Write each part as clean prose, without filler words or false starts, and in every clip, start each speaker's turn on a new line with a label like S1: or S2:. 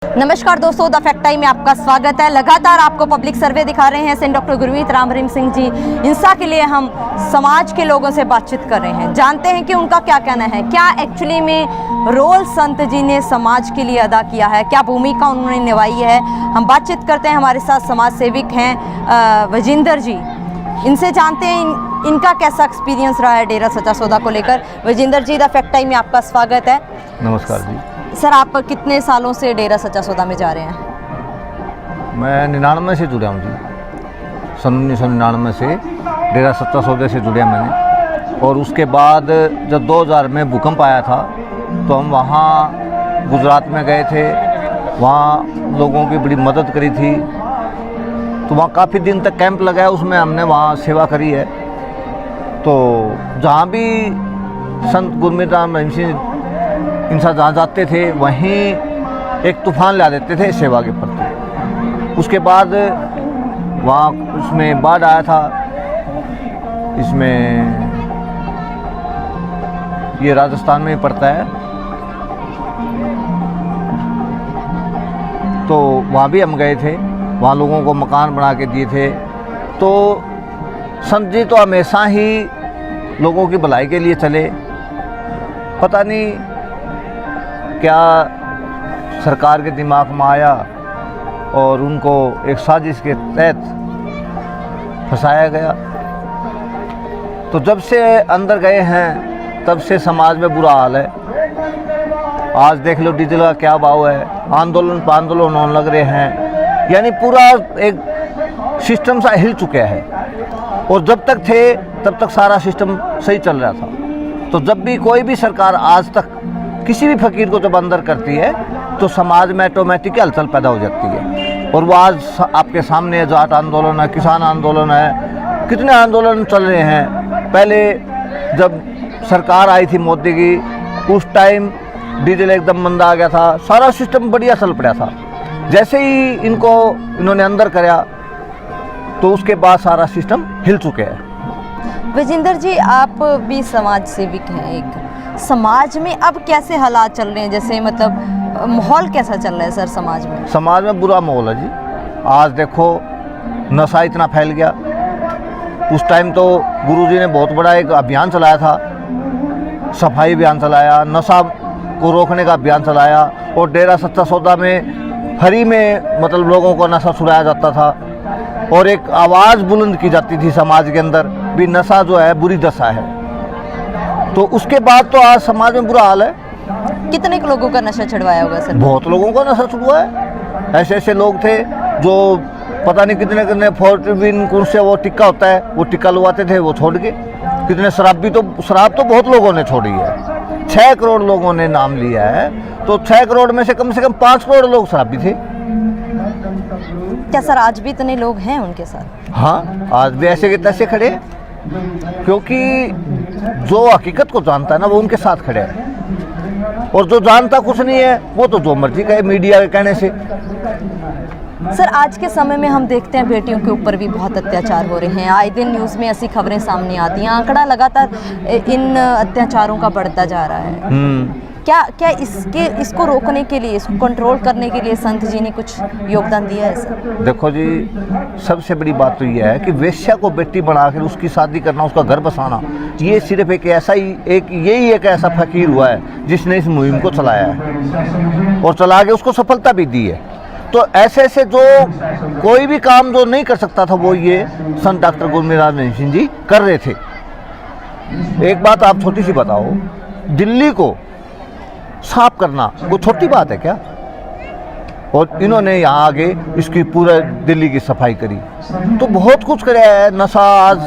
S1: नमस्कार दोस्तों, the fact time में आपका स्वागत है। लगातार आपको पब्लिक सर्वे दिखा रहे हैं सेंट डॉक्टर गुरमीत राम रहीम सिंह जी इंसा के लिए हम समाज के लोगों से बातचीत कर रहे हैं, जानते हैं कि उनका क्या कहना है, क्या एक्चुअली में रोल संत जी ने समाज के लिए अदा किया है, क्या भूमिका उन्होंने निभाई है। हम बातचीत करते हैं, हमारे साथ समाज सेविक हैं वजिंदर जी, इनसे जानते हैं इनका कैसा एक्सपीरियंस रहा है डेरा सच्चा सौदा को लेकर। वजिंदर जी, द फैक्ट टाइम में आपका स्वागत है।
S2: नमस्कार जी।
S1: सर, आप कितने सालों से डेरा सच्चा सौदा में जा रहे हैं?
S2: मैं 99 से जुड़ा हूँ जी, सन 1999 से डेरा सच्चा सौदे से जुड़ा मैंने। और उसके बाद जब 2000 में भूकंप आया था तो हम वहाँ गुजरात में गए थे, वहाँ लोगों की बड़ी मदद करी थी। तो वहाँ काफ़ी दिन तक कैंप लगाया, उसमें हमने वहाँ सेवा करी है। तो जहाँ भी संत गुरमीत राम रहीम सिंह इंसान जहाँ जाते थे वहीं एक तूफान ला देते थे सेवा के प्रति। उसके बाद वहाँ उसमें बाढ़ आया था, इसमें ये राजस्थान में पड़ता है, तो वहाँ भी हम गए थे, वहाँ लोगों को मकान बना के दिए थे। तो संत जी तो हमेशा ही लोगों की भलाई के लिए चले। पता नहीं क्या सरकार के दिमाग में आया और उनको एक साजिश के तहत फंसाया गया। तो जब से अंदर गए हैं तब से समाज में बुरा हाल है। आज देख लो डीजल का क्या भाव है, आंदोलन पर आंदोलन होने लग रहे हैं, यानी पूरा एक सिस्टम सा हिल चुका है। और जब तक थे तब तक सारा सिस्टम सही चल रहा था। तो जब भी कोई भी सरकार आज तक किसी भी फकीर को जब अंदर करती है तो समाज में ऑटोमेटिक हलचल पैदा हो जाती है। और वो आज आपके सामने जाट आंदोलन है, किसान आंदोलन है, कितने आंदोलन चल रहे हैं। पहले जब सरकार आई थी मोदी की, उस टाइम डीजल एकदम मंदा आ गया था, सारा सिस्टम बढ़िया चल पड़ा था। जैसे ही इन्होंने अंदर कराया तो उसके बाद सारा सिस्टम हिल चुके हैं।
S1: वजिंदर जी, आप भी समाज सेविक हैं, एक समाज में अब कैसे हालात चल रहे हैं, जैसे मतलब माहौल कैसा चल रहा है सर समाज में?
S2: समाज में बुरा माहौल है जी। आज देखो नशा इतना फैल गया। उस टाइम तो गुरुजी ने बहुत बड़ा एक अभियान चलाया था, सफाई अभियान चलाया, नशा को रोकने का अभियान चलाया। और डेरा सच्चा सौदा में फ्री में मतलब लोगों को नशा छुड़ाया जाता था और एक आवाज़ बुलंद की जाती थी समाज के अंदर भी नशा जो है बुरी दशा है। तो उसके बाद तो आज समाज में बुरा हाल है।
S1: कितने लोगों का नशा छुड़वाया होगा सर?
S2: बहुत लोगों का नशा छुड़वा है। ऐसे ऐसे लोग थे जो पता नहीं कितने कितने 14 कुछ से वो टिक्का होता है, वो टिक्का लगवाते थे, वो छोड़ के। कितने शराब तो बहुत लोगों ने छोड़ी है। 6 करोड़ लोगों ने नाम लिया है, तो 6 करोड़ में से कम 5 करोड़ लोग शराबी थे।
S1: क्या सर आज भी इतने लोग हैं उनके साथ?
S2: हाँ, आज भी ऐसे के तैसे खड़े हैं, क्योंकि जो हकीकत को जानता है ना वो उनके साथ खड़े हैं। और जो जानता कुछ नहीं है वो तो जो मर्जी कहे मीडिया के कहने से।
S1: सर, आज के समय में हम देखते हैं बेटियों के ऊपर भी बहुत अत्याचार हो रहे हैं। आए दिन न्यूज़ में ऐसी खबरें सामने आती हैं, आंकड़ा लगातार इन अत्याचारों का बढ़ता जा रहा है। क्या इसको रोकने के लिए, इसको कंट्रोल करने के लिए संत जी ने कुछ योगदान दिया है सर?
S2: देखो जी, सबसे बड़ी बात तो ये है कि वेश्या को बेटी बनाकर उसकी शादी करना, उसका घर बसाना, ये सिर्फ एक ऐसा फकीर हुआ है जिसने इस मुहिम को चलाया है और चला के उसको सफलता भी दी है। तो ऐसे जो कोई भी काम जो नहीं कर सकता था वो ये संत डॉक्टर गुरमीत राम रहीम सिंह जी कर रहे थे। एक बात आप छोटी सी बताओ, दिल्ली को साफ करना वो छोटी बात है क्या? और इन्होंने यहाँ आगे इसकी पूरे दिल्ली की सफाई करी। तो बहुत कुछ करे है। नशा आज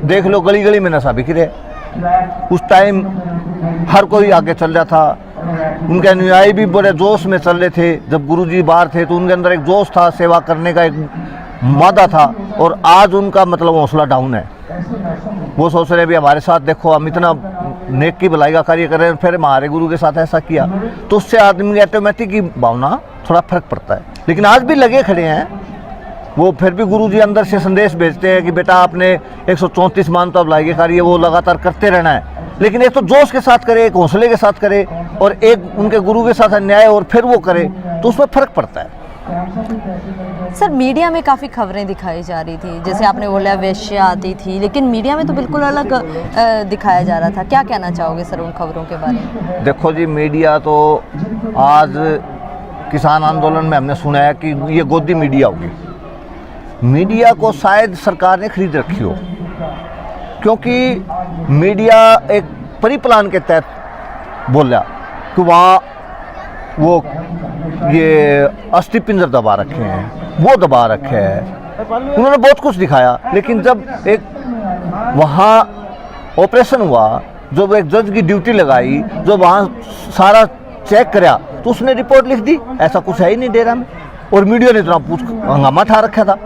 S2: देख लो, गली गली में नशा बिक रहे। उस टाइम हर कोई आगे चल रहा था, उनके अनुयायी भी बड़े जोश में चल रहे थे। जब गुरुजी बाहर थे तो उनके अंदर एक जोश था, सेवा करने का एक मादा था। और आज उनका मतलब हौसला डाउन है। वो सोच रहे भी हमारे साथ देखो हम इतना नेक की भलाई का कार्य कर रहे हैं, फिर हमारे गुरु के साथ ऐसा किया, तो उससे आदमी की ऑटोमेटिक की भावना थोड़ा फर्क पड़ता है। लेकिन आज भी लगे खड़े हैं वो, फिर भी गुरु जी अंदर से संदेश भेजते हैं कि बेटा आपने 134 मान तो अब लाइए कार्य वो लगातार करते रहना है। लेकिन एक तो जोश के साथ करे, एक हौसले के साथ करे, और एक उनके गुरु के साथ अन्याय और फिर वो करे, तो उसमें फ़र्क पड़ता है।
S1: सर मीडिया में काफ़ी खबरें दिखाई जा रही थी, जैसे आपने बोला वेश्या आती थी, लेकिन मीडिया में तो बिल्कुल अलग दिखाया जा रहा था। क्या कहना चाहोगे सर उन खबरों के बारे में?
S2: देखो जी, मीडिया तो आज किसान आंदोलन में हमने सुना है कि ये गोदी मीडिया होगी। मीडिया को शायद सरकार ने खरीद रखी हो, क्योंकि मीडिया एक परिप्लान के तहत बोला कि वहाँ वो ये अस्थि पिंजर दबा रखे हैं, वो दबा रखे हैं, उन्होंने बहुत कुछ दिखाया। लेकिन जब एक वहाँ ऑपरेशन हुआ, जब एक जज की ड्यूटी लगाई, जो वहाँ सारा चेक कराया, तो उसने रिपोर्ट लिख दी ऐसा कुछ है ही नहीं डेरा में, और मीडिया ने इतना पूछ हंगामा ठा रखा था।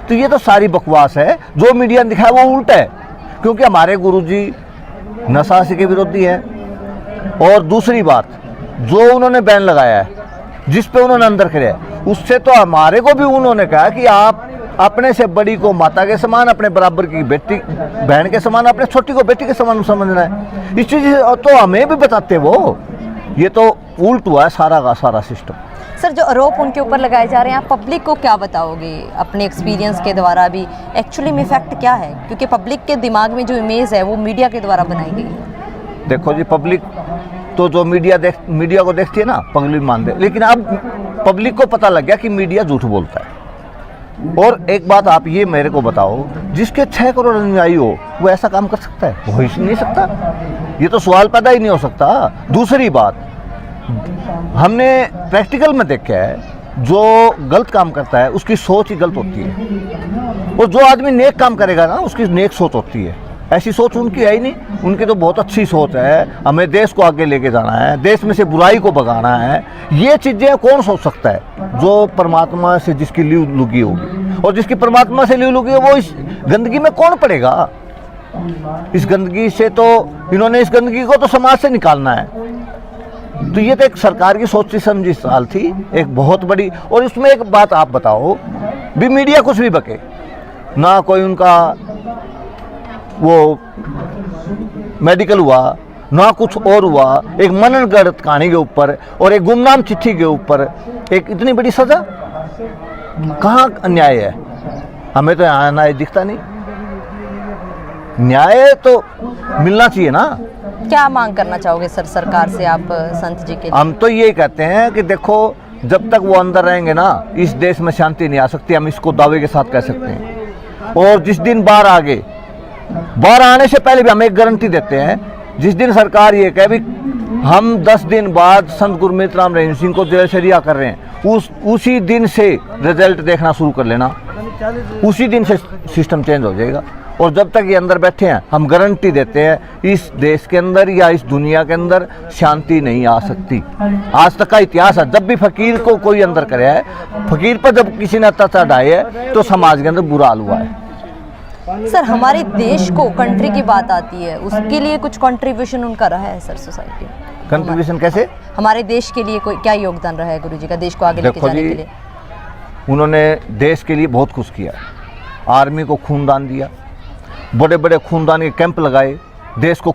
S2: तो ये तो सारी बकवास है, जो मीडिया ने दिखाया वो उल्टा है, क्योंकि हमारे गुरुजी नशा के विरोधी हैं। और दूसरी बात, जो उन्होंने बैन लगाया है, जिस पे उन्होंने अंदर कराया, उससे तो हमारे को भी उन्होंने कहा कि आप अपने से बड़ी को माता के समान, अपने बराबर की बेटी बहन के समान, अपने छोटी को बेटी के समान समझना है। इस चीज़ तो हमें भी बताते वो, ये तो उल्ट हुआ है सारा का सारा सिस्टम।
S1: सर जो आरोप उनके ऊपर लगाए जा रहे हैं, आप पब्लिक को क्या बताओगे अपने एक्सपीरियंस के द्वारा भी, एक्चुअली में फैक्ट क्या है? क्योंकि पब्लिक के दिमाग में जो इमेज है वो मीडिया के द्वारा बनाई गई है।
S2: देखो जी, पब्लिक तो जो मीडिया को देखती है ना, पब्लिक मान दे, लेकिन अब पब्लिक को पता लग गया कि मीडिया झूठ बोलता है। और एक बात आप ये मेरे को बताओ, जिसके 6 करोड़ अनुयायी हो वो ऐसा काम कर सकता है? हो ही नहीं सकता, ये तो सवाल पैदा ही नहीं हो सकता। दूसरी बात, हमने प्रैक्टिकल में देखा है, जो गलत काम करता है उसकी सोच ही गलत होती है, और जो आदमी नेक काम करेगा ना उसकी नेक सोच होती है। ऐसी सोच उनकी है ही नहीं, उनकी तो बहुत अच्छी सोच है, हमें देश को आगे लेके जाना है, देश में से बुराई को भगाना है। ये चीज़ें कौन सोच सकता है? जो परमात्मा से जिसकी लीव लुगी होगी, और जिसकी परमात्मा से लीव लुगी है वो इस गंदगी में कौन पड़ेगा? इस गंदगी से तो इन्होंने इस गंदगी को तो समाज से निकालना है। तो ये तो एक सरकार की सोची समझी साल थी, एक बहुत बड़ी। और इसमें एक बात आप बताओ, भी मीडिया कुछ भी बके ना, कोई उनका वो मेडिकल हुआ ना कुछ और हुआ, एक मनन गढ़ कहानी के ऊपर और एक गुमनाम चिट्ठी के ऊपर एक इतनी बड़ी सजा, कहाँ अन्याय है? हमें तो यहाँ न्याय दिखता नहीं। न्याय तो मिलना चाहिए ना।
S1: क्या मांग करना चाहोगे सर सरकार से आप संत जी के लिए?
S2: हम तो ये कहते हैं कि देखो, जब तक वो अंदर रहेंगे ना, इस देश में शांति नहीं आ सकती, हम इसको दावे के साथ कह सकते हैं। और जिस दिन बाहर आने से पहले भी हम एक गारंटी देते हैं, जिस दिन सरकार ये कहे भी हम 10 दिन बाद संत गुरमीत राम रहीम सिंह को जेल शरिया कर रहे हैं, उसी दिन से रिजल्ट देखना शुरू कर लेना, उसी दिन से सिस्टम चेंज हो जाएगा। और जब तक ये अंदर बैठे हैं, हम गारंटी देते हैं, इस देश के अंदर या इस दुनिया के अंदर शांति नहीं आ सकती। आज तक का इतिहास है, जब भी फकीर को कोई अंदर करे है, फकीर पर जब किसी ने अत्याचार ढाए है, तो समाज के अंदर बुरा हाल हुआ है।
S1: सर हमारे देश को, कंट्री की बात आती है, उसके लिए कुछ कंट्रीब्यूशन उनका रहा है सर सोसाइटी?
S2: कंट्रीब्यूशन कैसे?
S1: हमारे देश के लिए कोई क्या योगदान रहा है गुरुजी का देश को आगे लेके जाने के लिए?
S2: उन्होंने देश के लिए बहुत कुछ किया। आर्मी को खूनदान दिया, बड़े बड़े खूनदान के कैंप लगाए, देश को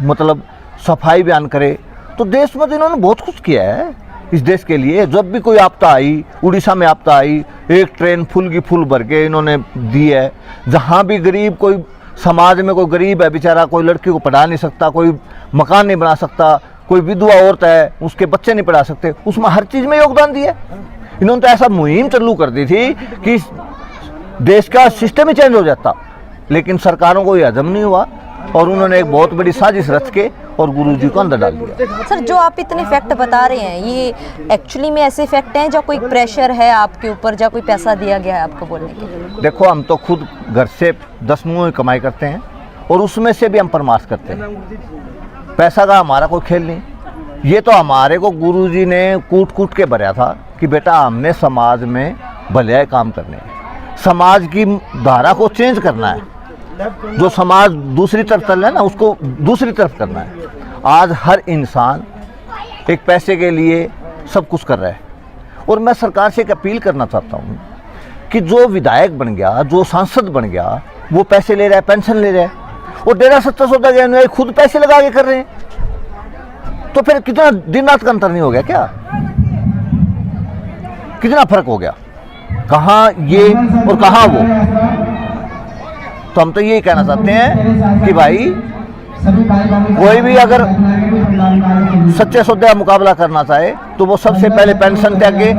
S2: मतलब सफाई बयान करे। तो देश में तो इन्होंने बहुत कुछ किया है इस देश के लिए। जब भी कोई आपदा आई, उड़ीसा में आपदा आई, एक ट्रेन फुल की फुल भर के इन्होंने दी है। जहाँ भी गरीब, कोई समाज में कोई गरीब है बेचारा, कोई लड़की को पढ़ा नहीं सकता, कोई मकान नहीं बना सकता, कोई विधवा औरत है उसके बच्चे नहीं पढ़ा सकते, उसमें हर चीज़ में योगदान दिया। इन्होंने तो ऐसा मुहिम चालू कर दी थी कि देश का सिस्टम ही चेंज हो जाता, लेकिन सरकारों को ये हजम नहीं हुआ और उन्होंने एक बहुत बड़ी साजिश रच के और गुरुजी को अंदर डाल दिया।
S1: सर जो आप इतने फैक्ट बता रहे हैं, ये एक्चुअली में ऐसे फैक्ट हैं जो कोई प्रेशर है आपके ऊपर, या कोई पैसा दिया गया है आपको बोलने के लिए?
S2: देखो, हम तो खुद घर से 10 मुँह की कमाई करते हैं और उसमें से भी हम परमार्थ करते हैं। पैसा का हमारा कोई खेल नहीं। ये तो हमारे को गुरुजी ने कूट कूट के भरा था कि बेटा हमने समाज में भले काम करने हैं, समाज की धारा को चेंज करना है, जो समाज दूसरी तरफ चल रहा है ना उसको दूसरी तरफ करना है। आज हर इंसान एक पैसे के लिए सब कुछ कर रहा है। और मैं सरकार से एक अपील करना चाहता हूँ कि जो विधायक बन गया, जो सांसद बन गया, वो पैसे ले रहा है, पेंशन ले रहा है, वो डेरा सच्चा सौदा के अनुयायी खुद पैसे लगा के कर रहे हैं, तो फिर कितना दिन रात का अंतर नहीं हो गया क्या? कितना फर्क हो गया? कहाँ ये और कहाँ वो? तो हम तो यही कहना चाहते हैं कि भाई कोई भी अगर सच्चे सौदे का मुकाबला करना चाहे तो वो सबसे पहले पेंशन त्यागे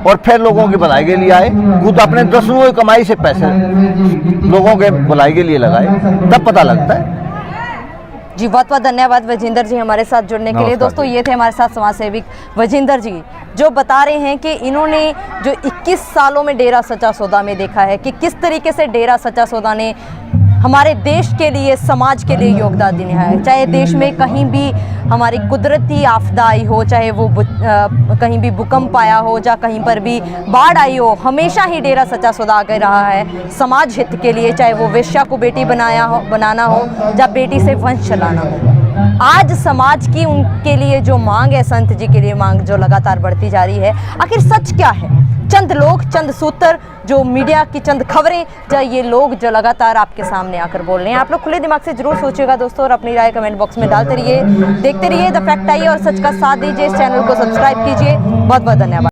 S2: और फिर लोगों की भलाई के लिए आए, खुद अपने दसवीं की कमाई से पैसे लोगों के भलाई के लिए लगाए, तब पता लगता है।
S1: जी बहुत बहुत धन्यवाद वजिंदर जी हमारे साथ जुड़ने के लिए। दोस्तों ये थे हमारे साथ समाज सेविक वजिंदर जी, जो बता रहे हैं कि इन्होंने जो 21 सालों में डेरा सच्चा सौदा में देखा है कि किस तरीके से डेरा सच्चा सौदा ने हमारे देश के लिए, समाज के लिए योगदान दिया है। चाहे देश में कहीं भी हमारी कुदरती आपदा आई हो, चाहे वो कहीं भी भूकंप आया हो, या कहीं पर भी बाढ़ आई हो, हमेशा ही डेरा सच्चा सौदा आगे रहा है समाज हित के लिए। चाहे वो वेश्या को बेटी बनाना हो या बेटी से वंश चलाना हो। आज समाज की उनके लिए जो मांग है, संत जी के लिए मांग जो लगातार बढ़ती जा रही है, आखिर सच क्या है? चंद लोग, चंद सूत्र, जो मीडिया की चंद खबरें, या ये लोग जो लगातार आपके सामने आकर बोल रहे हैं? आप लोग खुले दिमाग से जरूर सोचिएगा दोस्तों, और अपनी राय कमेंट बॉक्स में डालते रहिए। देखते रहिए द फैक्ट आई और सच का साथ दीजिए। इस चैनल को सब्सक्राइब कीजिए। बहुत बहुत धन्यवाद।